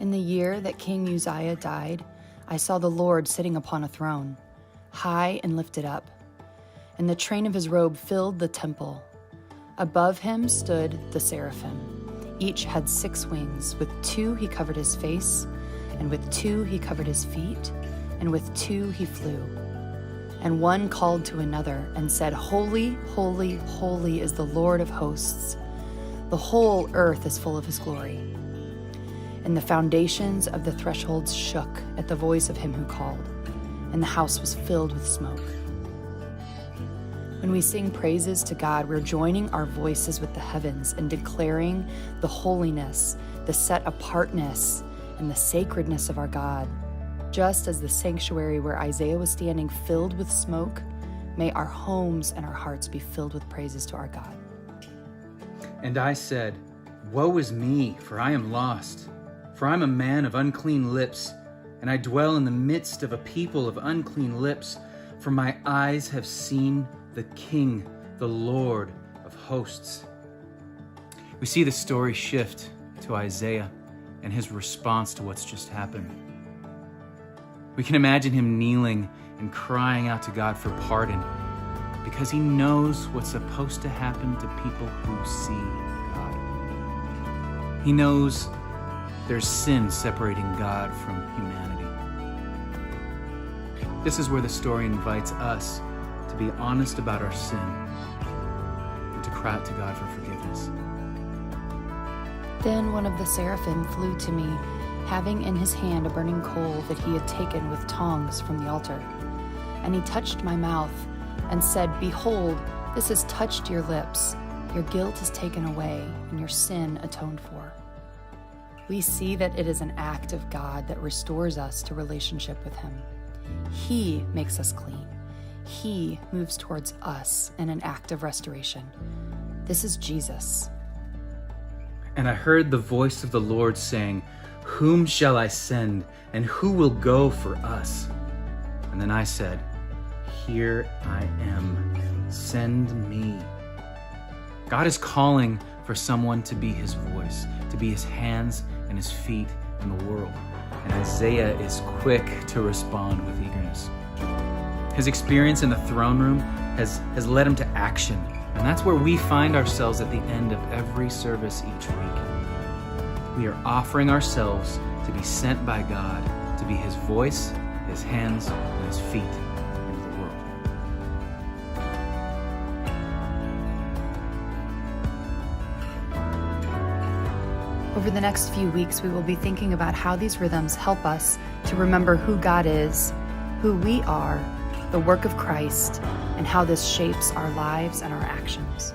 In the year that King Uzziah died, I saw the Lord sitting upon a throne, high and lifted up, and the train of his robe filled the temple. Above him stood the seraphim. Each had 6 wings. With 2 he covered his face, and with 2 he covered his feet, and with 2 he flew. And one called to another and said, Holy, holy, holy is the Lord of hosts. The whole earth is full of his glory. And the foundations of the thresholds shook at the voice of him who called, and the house was filled with smoke. When we sing praises to God, we're joining our voices with the heavens and declaring the holiness, the set-apartness, and the sacredness of our God. Just as the sanctuary where Isaiah was standing filled with smoke, may our homes and our hearts be filled with praises to our God. And I said, Woe is me, for I am lost. For I am a man of unclean lips, and I dwell in the midst of a people of unclean lips. For my eyes have seen the King, the Lord of hosts. We see the story shift to Isaiah and his response to what's just happened. We can imagine him kneeling and crying out to God for pardon because he knows what's supposed to happen to people who see God. He knows there's sin separating God from humanity. This is where the story invites us to be honest about our sin and to cry out to God for forgiveness. Then one of the seraphim flew to me, having in his hand a burning coal that he had taken with tongs from the altar. And he touched my mouth and said, Behold, this has touched your lips. Your guilt is taken away and your sin atoned for. We see that it is an act of God that restores us to relationship with him. He makes us clean. He moves towards us in an act of restoration. This is Jesus. And I heard the voice of the Lord saying, Whom shall I send, and who will go for us? And then I said, Here I am, send me. God is calling for someone to be his voice, to be his hands and his feet in the world. And Isaiah is quick to respond with eagerness. His experience in the throne room has led him to action. And that's where we find ourselves at the end of every service each week. We are offering ourselves to be sent by God, to be his voice, his hands, and his feet into the world. Over the next few weeks, we will be thinking about how these rhythms help us to remember who God is, who we are, the work of Christ, and how this shapes our lives and our actions.